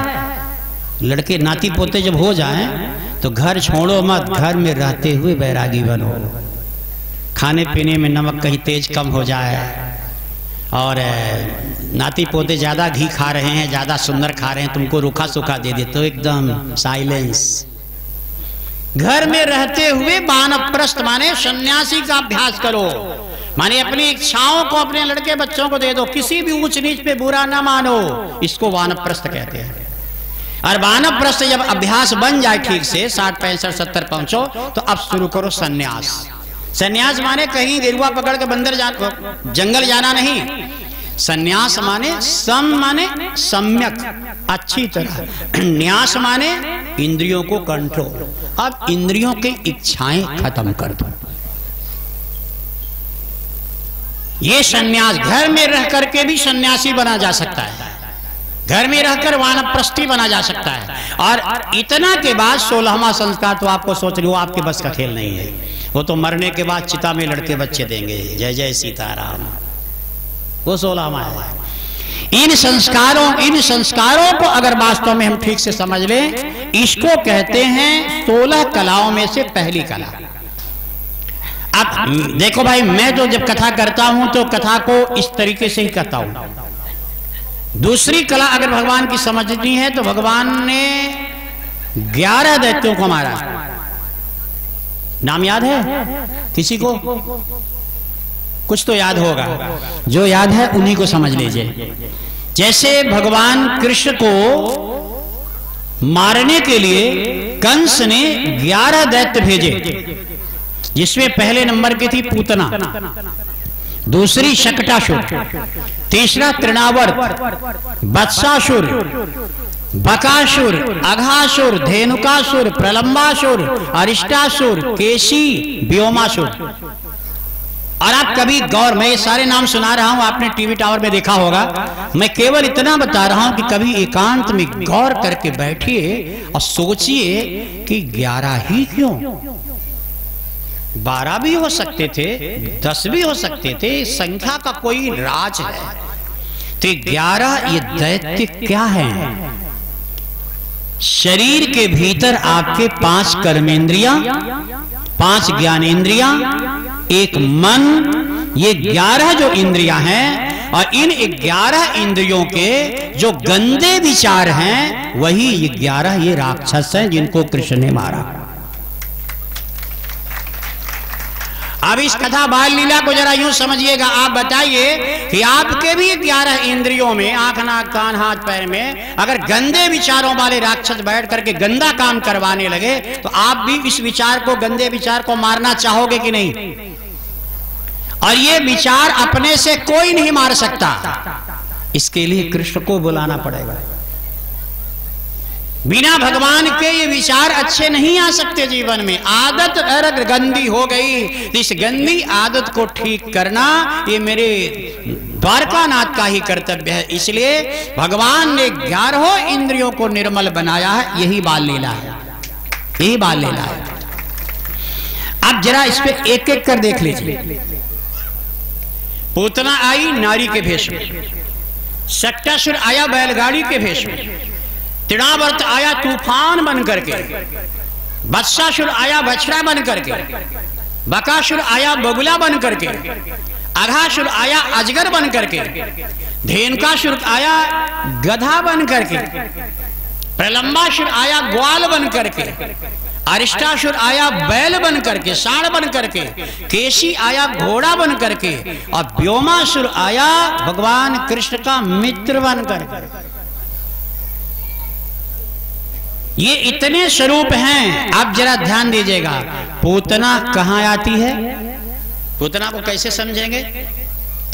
लड़के नाती पोते जब हो जाएं तो घर छोड़ो मत, घर में रहते हुए बैरागी बनो। खाने पीने में नमक कहीं तेज कम हो जाए, और नाती पोते ज्यादा घी खा रहे हैं, ज्यादा सुंदर खा रहे हैं, तुमको रूखा सूखा दे दे तो एकदम साइलेंस। घर में रहते हुए वानप्रस्थ माने सन्यासी का अभ्यास करो, माने अपनी इच्छाओं को अपने लड़के बच्चों को दे दो, किसी भी ऊंच नीच पे बुरा ना मानो, इसको वानप्रस्थ कहते हैं। और वानप्रस्थ जब अभ्यास बन जाए ठीक से 60, 65, 70 पहुंचो तो अब शुरू करो सन्यास। सन्यास माने कहीं गेरुआ पकड़ के जंगल जाना नहीं। सन्यास माने सम माने सम्यक, अच्छी तरह। न्यास माने इंद्रियों को कंट्रोल। अब इंद्रियों की इच्छाएं खत्म कर दो। ये सन्यास घर में रह करके भी सन्यासी बना जा सकता है, घर में रहकर वानप्रस्थी बना जा सकता है। और इतना के बाद 16वां संस्कार तो आपको सोच लो आपके बस का खेल नहीं है, वो तो मरने के बाद चिता में लड़के बच्चे देंगे। जय जय सीताराम, वो 16वां है। इन संस्कारों को अगर वास्तव में हम ठीक से समझ लें, इसको कहते हैं 16 कलाओं में से पहली कला। अब देखो भाई, मैं तो जब कथा करता हूं तो कथा को इस तरीके से ही करता हूं। दूसरी कला अगर भगवान की समझनी है तो भगवान ने 11 दैत्यों को मारा। नाम याद है किसी को? कुछ तो याद होगा, जो याद है उन्हीं को समझ लीजिए। जैसे भगवान कृष्ण को मारने के लिए कंस ने 11 दैत्य भेजे, जिसमें पहले नंबर की थी पूतना, दूसरी शकटासुर, तीसरा तृणावर्त, वत्सासुर, बकासुर, अघासुर, धेनुकासुर, प्रलंबासुर, अरिष्टासुर, केशी, व्योमासुर। और आप कभी गौर, मैं ये सारे नाम सुना रहा हूं, आपने टीवी टावर में देखा होगा, मैं केवल इतना बता रहा हूं कि कभी एकांत में गौर करके बैठिए और सोचिए कि 11 ही क्यों? 12 भी हो सकते थे, 10 भी हो सकते थे, संख्या का कोई राज है। तो 11 ये दैत्य क्या है? शरीर के भीतर आपके 5 कर्मेंद्रियां, 5 ज्ञानेंद्रियां, एक मन, ये 11 जो इंद्रियां हैं, और इन 11 इंद्रियों के जो गंदे विचार हैं वही ये 11 ये राक्षस हैं जिनको कृष्ण ने मारा। अब इस कथा बाल लीला को जरा यूं समझिएगा। आप बताइए कि आपके भी 11 इंद्रियों में, आंख, नाक, कान, हाथ, पैर में अगर गंदे विचारों वाले राक्षस बैठ करके गंदा काम करवाने लगे तो आप भी इस विचार को, गंदे विचार को मारना चाहोगे कि नहीं? और ये विचार अपने से कोई नहीं मार सकता, इसके लिए कृष्ण को बुलाना पड़ेगा। बिना भगवान के ये विचार अच्छे नहीं आ सकते जीवन में। आदत अगर गंदी हो गई तो इस गंदी आदत को ठीक करना ये मेरे द्वारकानाथ का ही कर्तव्य है। इसलिए भगवान ने 11 इंद्रियों को निर्मल बनाया है। यही बाल लीला है, यही बाल लीला है। अब जरा इस पे एक एक कर देख लीजिए। पूतना आई नारी के भेष में, शकटासुर आया बैलगाड़ी के भेष में, तृणावर्त आया तूफान बन करके, वत्सासुर आया बछड़ा बन करके, बकासुर आया बगुला बन करके, अघासुर आया अजगर बन करके, धेनुकासुर आया गधा बन करके, प्रलंबासुर आया ग्वाल बन करके, अरिष्टासुर आया बैल बन करके, सांड बन करके, केशी आया घोड़ा बन करके, और व्योमासुर आया भगवान कृष्ण का मित्र बन करके। ये इतने स्वरूप हैं। आप जरा ध्यान दीजिएगा। पूतना कहां आती है? पूतना को कैसे समझेंगे?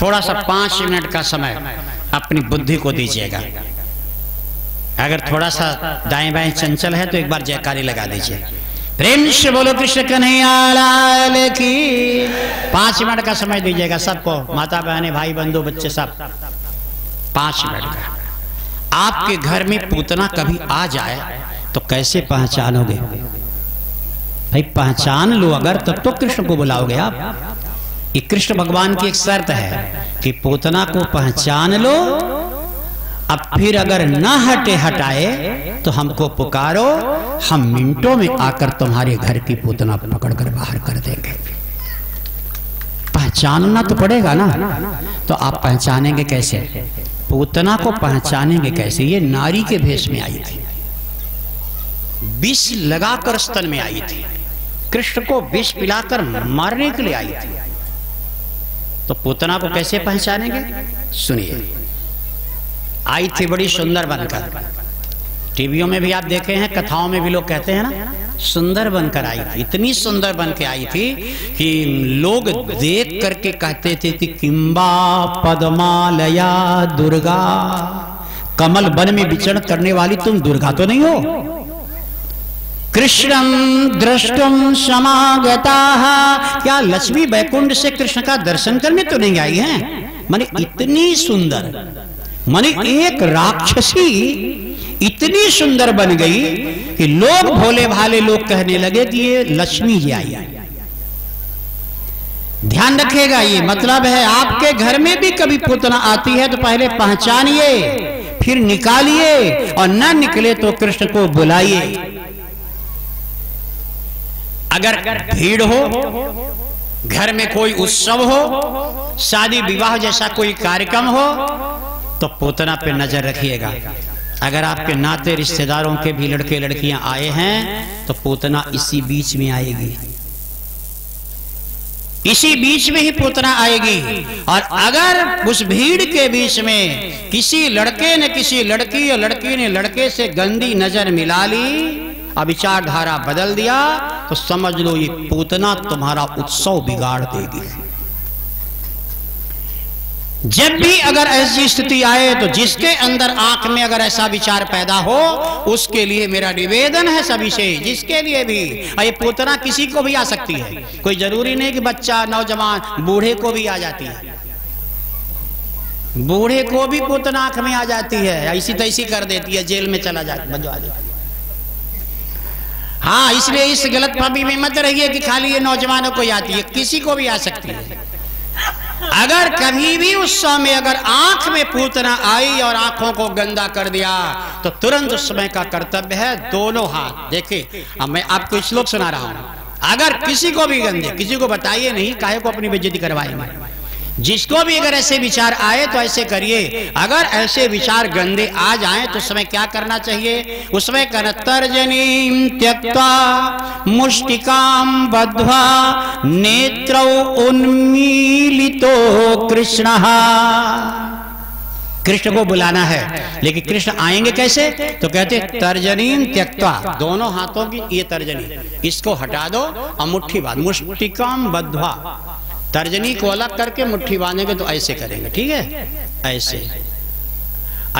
थोड़ा सा 5 मिनट का समय अपनी बुद्धि को दीजिएगा। अगर थोड़ा सा दाएं बाएं चंचल है तो एक बार जयकारी लगा दीजिए। प्रेम से बोलो कृष्ण कन्हैया लाल की। 5 मिनट का समय दीजिएगा सबको, माता बहने, भाई बंधु, बच्चे सब। 5 मिनट का। आपके घर में पूतना कभी आ जाए तो कैसे पहचानोगे? भाई पहचान लो अगर, तब तो कृष्ण को बुलाओगे आप। ये कृष्ण भगवान की एक शर्त है कि पूतना को पहचान लो, अब फिर अगर न हटाए तो हमको पुकारो, हम मिनटों में आकर तुम्हारे घर की पूतना पकड़कर बाहर कर देंगे। पहचानना तो पड़ेगा ना, तो आप पहचानेंगे कैसे? पूतना को पहचानेंगे कैसे? ये नारी के भेष में आई थी, विष लगाकर स्तन में आई थी, कृष्ण को विष पिलाकर मारने के लिए आई थी। तो पूतना को कैसे पहचानेंगे? सुनिए, आई थी बड़ी सुंदर बनकर, टीवियों में भी आप देखे हैं, कथाओं में भी लोग कहते हैं ना, सुंदर बनकर आई थी। इतनी सुंदर बन के आई थी कि लोग देख करके कहते थे कि किंबा पद्मालया दुर्गा, कमल वन में विचरण करने वाली तुम दुर्गा तो नहीं हो? कृष्णम दृष्टुम समागता, क्या लक्ष्मी बैकुंठ से कृष्ण का दर्शन करने तो नहीं आई हैं? माने इतनी सुंदर, माने एक राक्षसी इतनी सुंदर बन गई कि लोग भोले भाले लोग कहने लगे कि ये लक्ष्मी जी आई। ध्यान रखिएगा, ये मतलब है आपके घर में भी कभी पूतना आती है तो पहले पहचानिए, फिर निकालिए, और न निकले तो कृष्ण को बुलाइए। अगर भीड़ हो, घर में कोई उत्सव हो, शादी विवाह जैसा कोई कार्यक्रम हो, तो पूतना पे नजर रखिएगा। अगर आपके नाते रिश्तेदारों के भी लड़के लड़कियां आए हैं तो पूतना इसी बीच में आएगी, इसी बीच में ही पूतना आएगी। और अगर उस भीड़ के बीच में किसी लड़के ने किसी लड़की और लड़की ने लड़के से गंदी नजर मिला ली, विचारधारा बदल दिया, तो समझ लो ये पूतना तुम्हारा उत्सव बिगाड़ देगी। जब भी अगर ऐसी स्थिति आए तो जिसके अंदर आंख में अगर ऐसा विचार पैदा हो, उसके लिए मेरा निवेदन है सभी से, जिसके लिए भी, ये पूतना किसी को भी आ सकती है, कोई जरूरी नहीं कि बच्चा, नौजवान, बूढ़े को भी आ जाती है। बूढ़े को भी पूतना आंख में आ जाती है, ऐसी तैसी कर देती है, जेल में चला जाता, बंधवा देती है। हाँ, इसलिए इस गलत फहमी में मत रहिए कि खाली ये नौजवानों को आती है, किसी को भी आ सकती है। अगर कभी भी उस समय अगर आंख में पूतना आई और आंखों को गंदा कर दिया, तो तुरंत उस समय का कर्तव्य है दोनों हाथ। देखिए, अब मैं आपको श्लोक सुना रहा हूं। अगर किसी को भी गंदे, किसी को बताइए नहीं, काहे को अपनी बेइज्जती करवाएंगे। जिसको भी अगर ऐसे विचार आए तो ऐसे करिए, अगर ऐसे विचार गंदे आ जाएं तो समय क्या करना चाहिए? उसमें कहना, तर्जनीं त्यक्त्वा मुष्टिकां बद्ध्वा नेत्रौ उन्मीलितो कृष्णः। कृष्ण को बुलाना है, लेकिन कृष्ण आएंगे कैसे? तो कहते तर्जनीं त्यक्त्वा, दोनों हाथों की ये तर्जनी, इसको हटा दो और मुट्ठी बांध, मुष्टिकां बद्ध्वा, तर्जनी को अलग करके मुट्ठी बांधेंगे तो ऐसे करेंगे, ठीक है, ऐसे।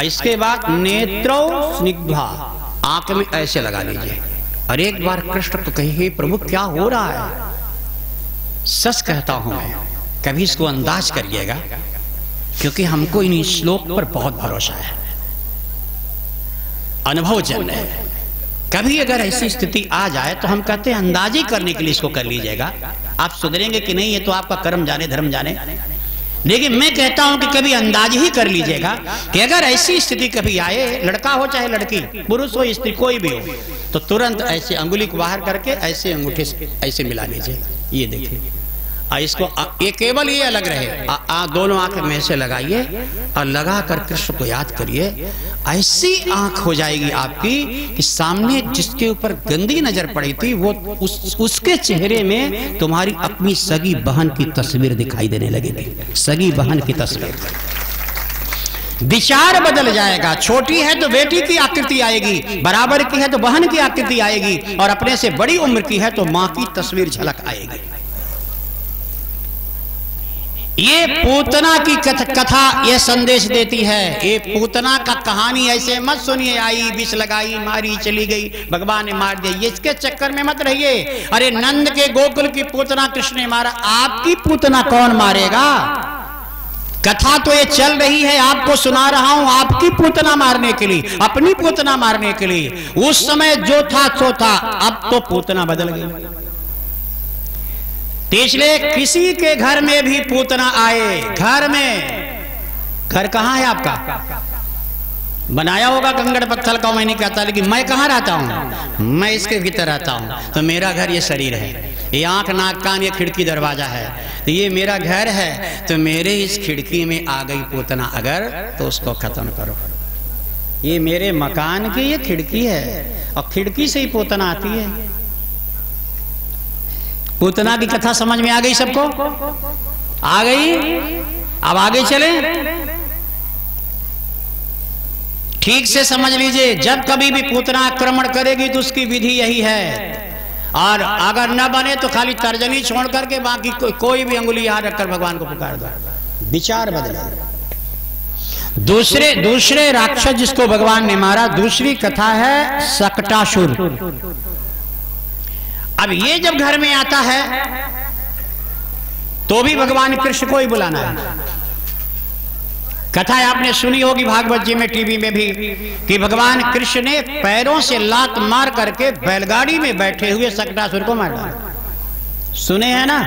इसके बाद नेत्रो स्निग्धा, आंख में ऐसे लगा लीजिए। और एक बार कृष्ण को कहिए, प्रभु क्या हो रहा है? सच कहता हूं मैं, कभी इसको अंदाज करिएगा, क्योंकि हमको इन श्लोक पर बहुत भरोसा है, अनुभवजन्य है। कभी अगर ऐसी स्थिति आ जाए तो हम कहते हैं अंदाजी करने के लिए इसको कर लीजिएगा, आप सुधरेंगे कि नहीं ये तो आपका कर्म जाने धर्म जाने। लेकिन मैं कहता हूं कि कभी अंदाज ही कर लीजिएगा कि अगर ऐसी स्थिति कभी आए, लड़का हो चाहे लड़की, पुरुष हो स्त्री, कोई भी हो, तो तुरंत ऐसे अंगुली को बाहर करके ऐसे अंगूठे से ऐसे मिला लीजिए। ये देखिए, इसको ये केवल ये अलग रहे, दोनों आंखें में से लगाइए और लगा कर कृष्ण को याद करिए। ऐसी आंख हो जाएगी आपकी कि सामने जिसके ऊपर गंदी नजर पड़ी थी, वो उसके चेहरे में तुम्हारी अपनी सगी बहन की तस्वीर दिखाई देने लगेगी, सगी बहन की तस्वीर। विचार बदल जाएगा, छोटी है तो बेटी की आकृति आएगी, बराबर की है तो बहन की आकृति आएगी, और अपने से बड़ी उम्र की है तो मां की तस्वीर झलक आएगी। ये पूतना की कथा यह संदेश देती है। ये पूतना का कहानी ऐसे मत सुनिए, आई विष लगाई मारी चली गई, भगवान ने मार दिया, इसके चक्कर में मत रहिए। अरे नंद के गोकुल की पूतना कृष्ण ने मारा, आपकी पूतना कौन मारेगा? कथा तो ये चल रही है, आपको सुना रहा हूं आपकी पूतना मारने के लिए, अपनी पूतना मारने के लिए। उस समय जो था सो था, अब तो पूतना बदल गई। इसलिए किसी के घर में भी पूतना आए, घर में, घर कहां है आपका? बनाया होगा कंकड़ पत्थर का, मैं नहीं कहता, लेकिन मैं कहां रहता हूं? मैं इसके भीतर रहता हूं। तो मेरा घर ये शरीर है, ये आंख नाक कान ये खिड़की दरवाजा है, तो ये मेरा घर है। तो मेरे इस खिड़की में आ गई पूतना अगर, तो उसको खत्म करो। ये मेरे मकान की ये खिड़की है, और खिड़की से ही पूतना आती है। पूतना की कथा समझ में आ गई सबको? आ गई? अब आगे चले, ठीक से समझ लीजिए। जब कभी भी पूतना आक्रमण करेगी तो उसकी विधि यही है, और अगर न बने तो खाली तर्जनी छोड़ करके बाकी कोई भी अंगुली यहां रखकर भगवान को पुकार दो, विचार बदले। दूसरे राक्षस जिसको भगवान ने मारा, दूसरी कथा है सकटासुर। अब ये जब घर में आता है तो भी भगवान कृष्ण को ही बुलाना है। कथा आपने सुनी होगी भागवत जी में, टीवी में भी, कि भगवान कृष्ण ने पैरों से लात मार करके बैलगाड़ी में बैठे हुए सकटासुर को मार डाला। सुने हैं ना?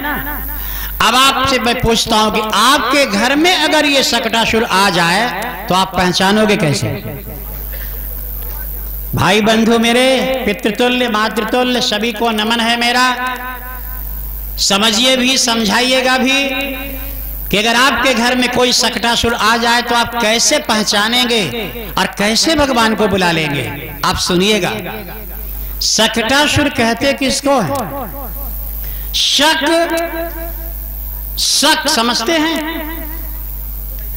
अब आपसे मैं पूछता हूं कि आपके घर में अगर ये सकटासुर आ जाए तो आप पहचानोगे कैसे? भाई बंधु मेरे, पितृतुल्य मातृतुल्य सभी को नमन है मेरा। समझिए भी, समझाइएगा भी कि अगर आपके घर में कोई सकटासुर आ जाए तो आप कैसे पहचानेंगे और कैसे भगवान को बुला लेंगे। आप सुनिएगा। सकटासुर कहते किसको है? शक समझते हैं?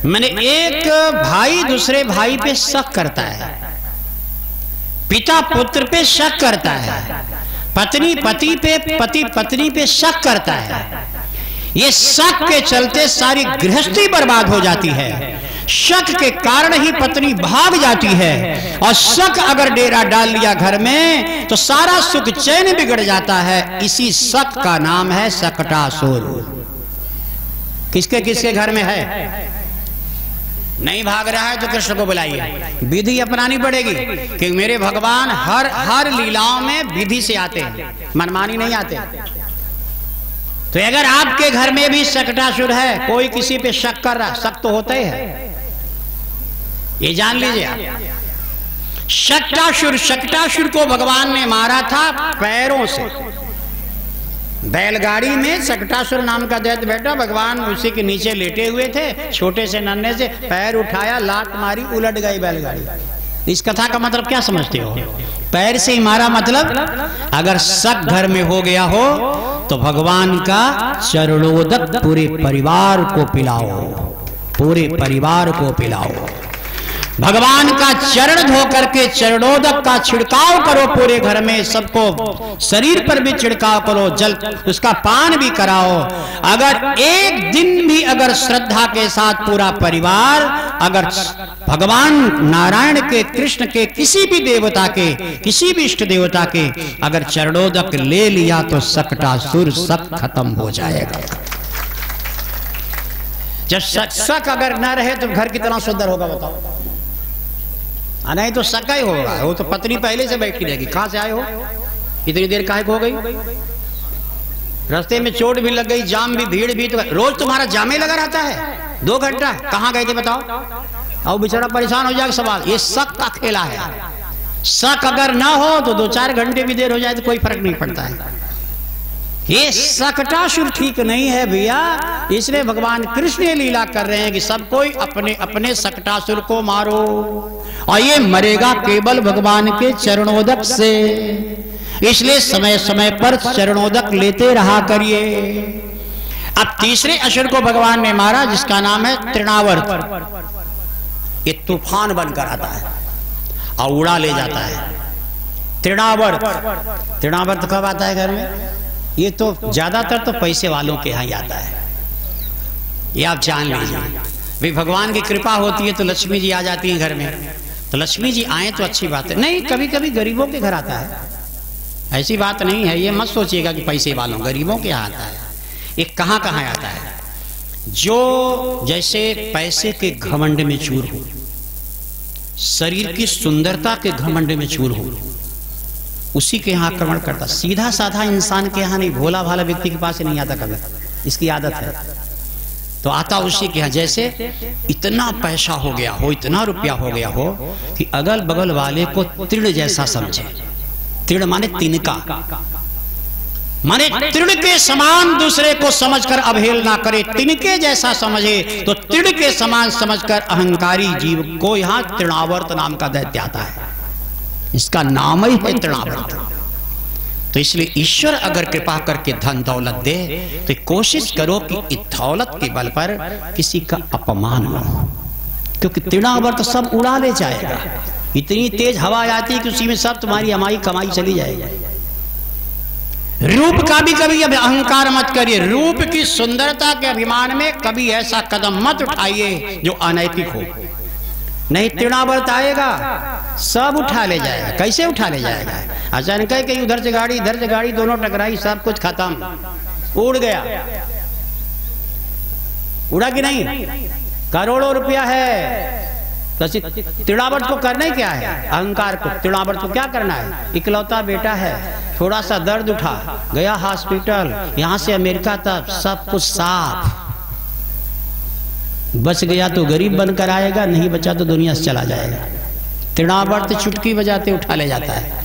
मैंने एक भाई दूसरे भाई पे शक करता है, पिता पुत्र पे शक करता है, पत्नी पति पे, पति पत्नी पे शक करता है। ये शक के चलते सारी गृहस्थी बर्बाद हो जाती है। शक के कारण ही पत्नी भाग जाती है, और शक अगर डेरा डाल लिया घर में तो सारा सुख चैन बिगड़ जाता है। इसी शक का नाम है सकटासुर। किसके किसके घर में है? नहीं भाग रहा है तो कृष्ण को बुलाइए। विधि अपनानी पड़ेगी कि मेरे भगवान हर लीलाओं में विधि से आते हैं, मनमानी नहीं आते। तो अगर आपके घर में भी सकटासुर है, कोई किसी पे शक कर रहा, शक तो होता ही है, ये जान लीजिए आप। सकटासुर को भगवान ने मारा था पैरों से। बैलगाड़ी में सकटासुर नाम का दैत्य बैठा, भगवान उसी के नीचे लेटे हुए थे, छोटे से नन्हे से पैर उठाया, लात मारी, उलट गई बैलगाड़ी। इस कथा का मतलब क्या समझते हो? पैर से ही मारा मतलब अगर शक घर में हो गया हो तो भगवान का चरणोदक पूरे परिवार को पिलाओ, पूरे परिवार को पिलाओ। भगवान का चरण धो करके चरणोदक का छिड़काव करो पूरे घर में, सबको शरीर पर भी छिड़काव करो, जल उसका पान भी कराओ। अगर एक दिन भी अगर श्रद्धा के साथ पूरा परिवार अगर भगवान नारायण के, कृष्ण के, किसी भी देवता के, किसी भी इष्ट देवता के अगर चरणोदक ले लिया तो सकटासुर शक खत्म हो जाएगा। जब शक अगर ना रहे तो घर कितना सुंदर होगा बताओ? नहीं तो शक ही होगा। वो तो पत्नी पहले से बैठी रहेगी, कहां से आए हो, इतनी देर काहे को हो गई, रास्ते में चोट भी लग गई, जाम भी, भीड़ भी, तो रोज तुम्हारा जामे लगा रहता है 2 घंटा, कहां गए थे बताओ? और बेचारा परेशान हो जाएगा। सवाल ये शक का खेला है। शक अगर ना हो तो 2-4 घंटे भी देर हो जाए तो कोई फर्क नहीं पड़ता है। ये सकटासुर ठीक नहीं है भैया, इसलिए भगवान कृष्ण ये लीला कर रहे हैं कि सब कोई अपने अपने सकटासुर को मारो, और ये मरेगा केवल भगवान के चरणोदक से। इसलिए समय समय पर चरणोदक लेते रहा करिए। अब तीसरे असुर को भगवान ने मारा जिसका नाम है तृणावर्त। ये तूफान बनकर आता है और उड़ा ले जाता है। तृणावर्त कब आता है घर में? ये तो ज्यादातर तो पैसे वालों के यहाँ ही आता है, ये आप जान लीजिए। भाई भगवान की कृपा होती है तो लक्ष्मी जी आ जाती है घर में, तो लक्ष्मी जी आए तो अच्छी बात है। नहीं, कभी कभी गरीबों के घर आता है, ऐसी बात नहीं है। ये मत सोचिएगा कि पैसे वालों, गरीबों के यहाँ आता है। ये कहाँ कहाँ आता है? जो जैसे पैसे के घमंड में चूर हो, शरीर की सुंदरता के घमंड में चूर हो, उसी के यहां आक्रमण करता। सीधा साधा इंसान के यहां नहीं, भोला भाला व्यक्ति के पास नहीं आता कभी, इसकी आदत है तो आता उसी के यहां। जैसे इतना पैसा हो गया हो, इतना रुपया हो गया हो कि अगल बगल वाले को तृण जैसा समझे। तृण माने तिनका, माने तृण के समान दूसरे को समझकर अवहेलना करे, तिनके जैसा समझे तो तृण के समान समझकर अहंकारी जीव को यहां तृणावर्त नाम का दैत्य आता है। इसका नाम ही है तृणावर्त। तो इसलिए ईश्वर अगर कृपा करके धन दौलत दे तो कोशिश करो कि इस दौलत के बल पर किसी का अपमान न हो, क्योंकि तृणावर्त सब उड़ा ले जाएगा। इतनी तेज हवा आती है कि उसी में सब तुम्हारी हमारी कमाई चली जाएगी। रूप का भी कभी अहंकार मत करिए, रूप की सुंदरता के अभिमान में कभी ऐसा कदम मत उठाइए जो अनैतिक हो, नहीं तृणावर्त आएगा सब उठा ले जाएगा। कैसे उठा ले जाएगा? अचानक है कि उधर से गाड़ी इधर से गाड़ी, दोनों टकराई, सब कुछ खत्म, उड़ गया। उड़ा कि नहीं? करोड़ों रुपया है। तो तृणावर्त को करना ही क्या है? अहंकार को, तृणावर्त को क्या करना है? इकलौता बेटा है, थोड़ा सा दर्द उठा, गया हॉस्पिटल, यहां से अमेरिका तक सब कुछ साफ, बच गया तो गरीब बनकर आएगा, नहीं बचा तो दुनिया से चला जाएगा। तृणावर्त चुटकी बजाते उठा ले जाता है।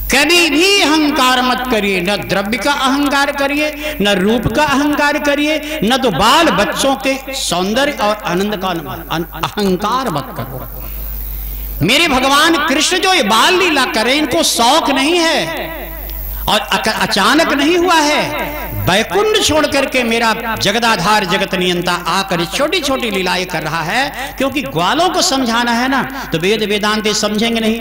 कभी भी अहंकार मत करिए, न द्रव्य का अहंकार करिए, न रूप का अहंकार करिए, न तो बाल बच्चों के सौंदर्य और आनंद का अहंकार मत करो। मेरे भगवान कृष्ण जो ये बाल लीला करें, इनको शौक नहीं है और अचानक नहीं हुआ है। बैकुंठ छोड़ करके मेरा जगदाधार जगत नियंता आकर छोटी छोटी लीलाएं कर रहा है, क्योंकि ग्वालों को समझाना है ना, तो वेद वेदांत समझेंगे नहीं,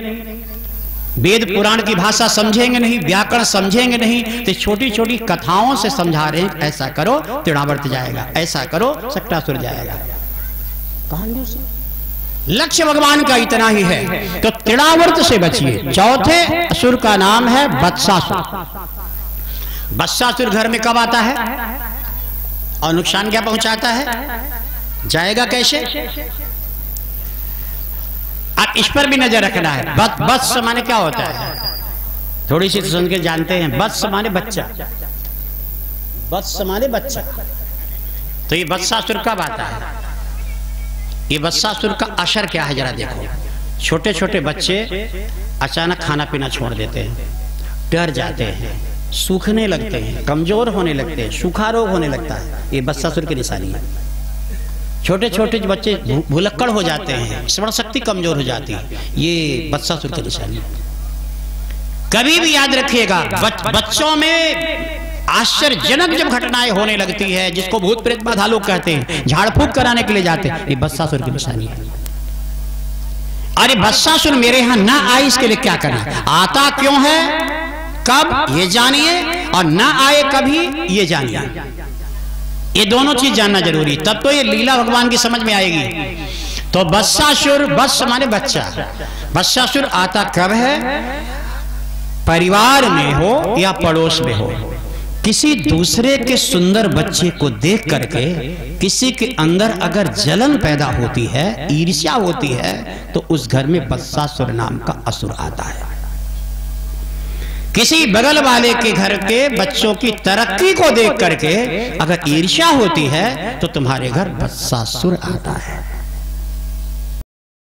वेद पुराण की भाषा समझेंगे नहीं, व्याकरण समझेंगे नहीं, तो छोटी छोटी कथाओं से समझा रहे हैं। ऐसा करो तृणावर्त जाएगा, ऐसा करो सट्टासुर जाएगा। कहानियों से लक्ष्य भगवान का इतना ही है, तो तृणावर्त से बचिए। चौथे असुर का नाम है वत्सासुर। वत्सासुर घर में कब आता है और नुकसान क्या पहुंचाता है? जाएगा कैसे? आप इस पर भी नजर रखना है। वत्स माने क्या होता है? थोड़ी सी सुन के जानते हैं। वत्स माने बच्चा, वत्स माने बच्चा। तो ये वत्सासुर कब आता है? ये वत्सासुर का असर क्या है जरा देखो। छोटे छोटे बच्चे अचानक खाना पीना छोड़ देते हैं, डर जाते हैं, सूखने लगते हैं, कमजोर होने लगते हैं, सूखा रोग होने लगता है। ये वत्सासुर की निशानी है। छोटे छोटे बच्चे भुलक्कड़ हो जाते हैं, स्मरण शक्ति कमजोर हो जाती है, ये वत्सासुर की निशानी है। कभी भी याद रखिएगा, बच्चों में आश्चर्यजनक जब घटनाएं होने लगती है, जिसको भूत प्रेत बाधा लोग कहते हैं, झाड़ फूक कराने के लिए जाते हैं, ये वत्सासुर की निशानी है। अरे वत्सासुर मेरे यहां ना आए, इसके लिए क्या करना? आता क्यों है, कब, ये जानिए, और ना आए कभी, ये जानिए। ये दोनों चीज जानना जरूरी, तब तो ये लीला भगवान की समझ में आएगी। तो वत्सासुर, वत्स माने बच्चा, वत्सासुर आता कब है? परिवार में हो या पड़ोस में हो, किसी दूसरे के सुंदर बच्चे को देख करके किसी के अंदर अगर जलन पैदा होती है, ईर्ष्या होती है, तो उस घर में वत्सासुर नाम का असुर आता है। किसी बगल वाले के घर के बच्चों की तरक्की को देख करके अगर ईर्ष्या होती है, तो तुम्हारे घर वत्सासुर आता है।